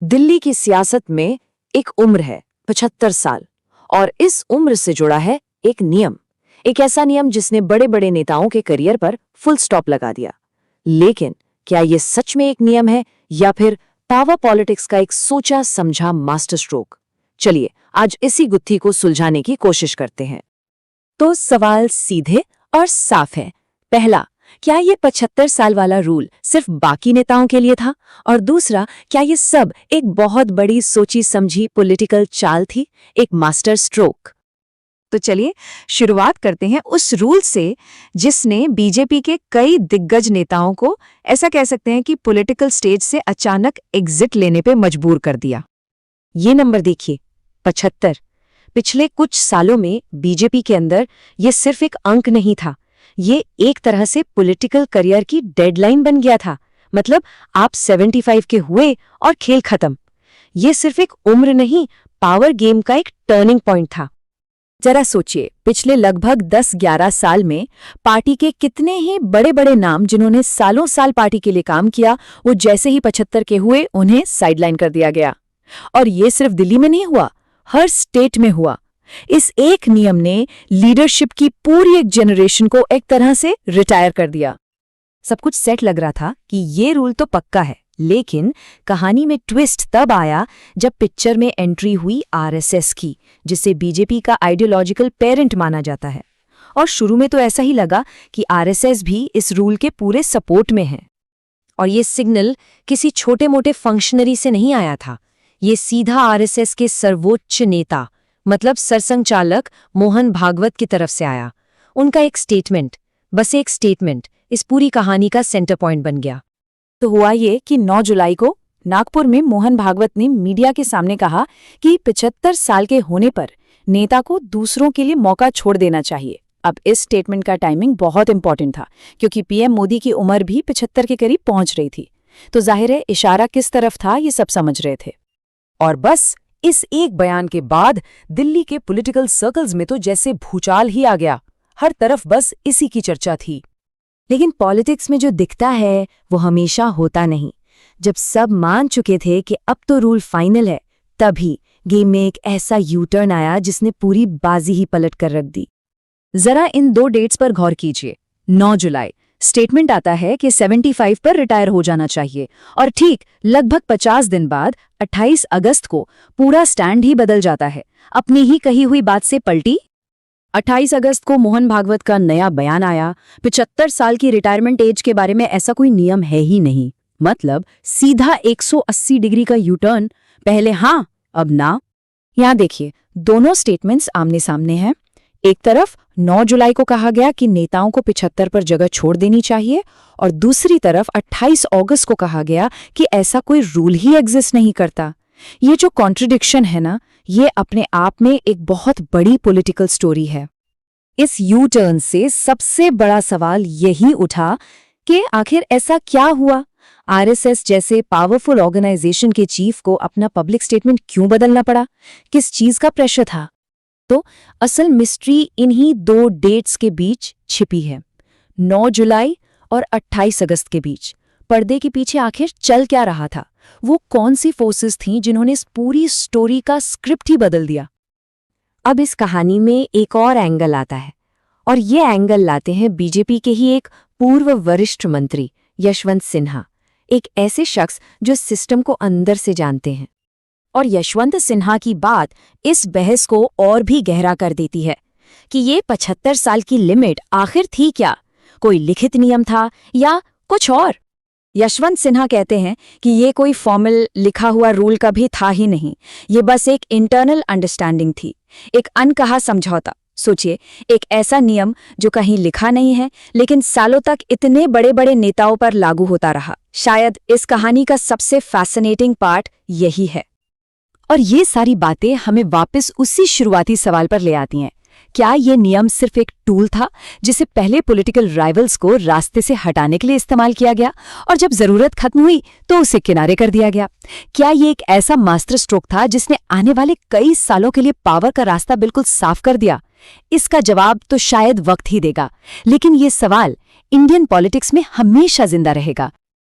दिल्ली की सियासत में एक उम्र है 75 साल, और इस उम्र से जुड़ा है एक नियम, एक ऐसा नियम जिसने बड़े बड़े नेताओं के करियर पर फुल स्टॉप लगा दिया। लेकिन क्या ये सच में एक नियम है या फिर पावर पॉलिटिक्स का एक सोचा समझा मास्टर स्ट्रोक? चलिए आज इसी गुत्थी को सुलझाने की कोशिश करते हैं। तो सवाल सीधे और साफ है। पहला, क्या ये 75 साल वाला रूल सिर्फ बाकी नेताओं के लिए था? और दूसरा, क्या ये सब एक बहुत बड़ी सोची समझी पॉलिटिकल चाल थी, एक मास्टर स्ट्रोक? तो चलिए शुरुआत करते हैं उस रूल से जिसने बीजेपी के कई दिग्गज नेताओं को ऐसा कह सकते हैं कि पॉलिटिकल स्टेज से अचानक एग्जिट लेने पे मजबूर कर दिया। ये नंबर देखिए, 75। पिछले कुछ सालों में बीजेपी के अंदर ये सिर्फ एक अंक नहीं था, ये एक तरह से पॉलिटिकल करियर की डेडलाइन बन गया था। मतलब आप 75 के हुए और खेल खत्म। ये सिर्फ एक उम्र नहीं, पावर गेम का एक टर्निंग पॉइंट था। जरा सोचिए, पिछले लगभग 10-11 साल में पार्टी के कितने ही बड़े बड़े नाम जिन्होंने सालों साल पार्टी के लिए काम किया, वो जैसे ही 75 के हुए उन्हें साइडलाइन कर दिया गया। और ये सिर्फ दिल्ली में नहीं हुआ, हर स्टेट में हुआ। इस एक नियम ने लीडरशिप की पूरी एक जनरेशन को एक तरह से रिटायर कर दिया। सब कुछ सेट लग रहा था कि ये रूल तो पक्का है, लेकिन कहानी में ट्विस्ट तब आया जब पिक्चर में एंट्री हुई आरएसएस की, जिसे बीजेपी का आइडियोलॉजिकल पेरेंट माना जाता है। और शुरू में तो ऐसा ही लगा कि आरएसएस भी इस रूल के पूरे सपोर्ट में है। और ये सिग्नल किसी छोटे मोटे फंक्शनरी से नहीं आया था, ये सीधा आरएसएस के सर्वोच्च नेता मतलब सरसंघचालक मोहन भागवत की तरफ से आया। उनका एक स्टेटमेंट, बस एक स्टेटमेंट, इस पूरी कहानी का सेंटर पॉइंट बन गया। तो हुआ ये कि 9 जुलाई को नागपुर में मोहन भागवत ने मीडिया के सामने कहा कि 75 साल के होने पर नेता को दूसरों के लिए मौका छोड़ देना चाहिए। अब इस स्टेटमेंट का टाइमिंग बहुत इंपॉर्टेंट था, क्योंकि पीएम मोदी की उम्र भी 75 के करीब पहुंच रही थी। तो जाहिर है इशारा किस तरफ था ये सब समझ रहे थे। और बस इस एक बयान के बाद दिल्ली के पॉलिटिकल सर्कल्स में तो जैसे भूचाल ही आ गया। हर तरफ बस इसी की चर्चा थी। लेकिन पॉलिटिक्स में जो दिखता है वो हमेशा होता नहीं। जब सब मान चुके थे कि अब तो रूल फाइनल है, तभी गेम में एक ऐसा यू टर्न आया जिसने पूरी बाजी ही पलट कर रख दी। जरा इन 2 डेट्स पर गौर कीजिए। 9 जुलाई स्टेटमेंट आता है कि 75 पर रिटायर हो जाना चाहिए, और ठीक लगभग 50 दिन बाद 28 अगस्त को पूरा स्टैंड ही बदल जाता है। अपनी ही कही हुई बात से पलटी। 28 अगस्त को मोहन भागवत का नया बयान आया। 75 साल की रिटायरमेंट एज के बारे में ऐसा कोई नियम है ही नहीं। मतलब सीधा 180 डिग्री का यू टर्न, पहले हाँ अब ना। यहां देखिए, दोनों स्टेटमेंट्स आमने सामने हैं। एक तरफ 9 जुलाई को कहा गया कि नेताओं को 75 पर जगह छोड़ देनी चाहिए, और दूसरी तरफ 28 अगस्त को कहा गया कि ऐसा कोई रूल ही एग्जिस्ट नहीं करता। ये जो कॉन्ट्रडिक्शन है ना, ये अपने आप में एक बहुत बड़ी पॉलिटिकल स्टोरी है। इस यू टर्न से सबसे बड़ा सवाल यही उठा कि आखिर ऐसा क्या हुआ? आरएसएस जैसे पावरफुल ऑर्गेनाइजेशन के चीफ को अपना पब्लिक स्टेटमेंट क्यों बदलना पड़ा? किस चीज का प्रेशर था? तो असल मिस्ट्री इन्हीं 2 डेट्स के बीच छिपी है, 9 जुलाई और 28 अगस्त के बीच। पर्दे के पीछे आखिर चल क्या रहा था? वो कौन सी फोर्सेस थीं जिन्होंने इस पूरी स्टोरी का स्क्रिप्ट ही बदल दिया? अब इस कहानी में एक और एंगल आता है, और ये एंगल लाते हैं बीजेपी के ही एक पूर्व वरिष्ठ मंत्री यशवंत सिन्हा, एक ऐसे शख्स जो सिस्टम को अंदर से जानते हैं। और यशवंत सिन्हा की बात इस बहस को और भी गहरा कर देती है कि ये 75 साल की लिमिट आखिर थी क्या? कोई लिखित नियम था या कुछ और? यशवंत सिन्हा कहते हैं कि ये कोई फॉर्मल लिखा हुआ रूल कभी था ही नहीं, ये बस एक इंटरनल अंडरस्टैंडिंग थी, एक अनकहा समझौता। सोचिए, एक ऐसा नियम जो कहीं लिखा नहीं है, लेकिन सालों तक इतने बड़े बड़े नेताओं पर लागू होता रहा। शायद इस कहानी का सबसे फैसिनेटिंग पार्ट यही है। और ये सारी बातें हमें वापस उसी शुरुआती सवाल पर ले आती हैं। क्या ये नियम सिर्फ एक टूल था जिसे पहले पॉलिटिकल राइवल्स को रास्ते से हटाने के लिए इस्तेमाल किया गया, और जब जरूरत खत्म हुई तो उसे किनारे कर दिया गया? क्या ये एक ऐसा मास्टर स्ट्रोक था जिसने आने वाले कई सालों के लिए पावर का रास्ता बिल्कुल साफ कर दिया? इसका जवाब तो शायद वक्त ही देगा, लेकिन ये सवाल इंडियन पॉलिटिक्स में हमेशा जिंदा रहेगा।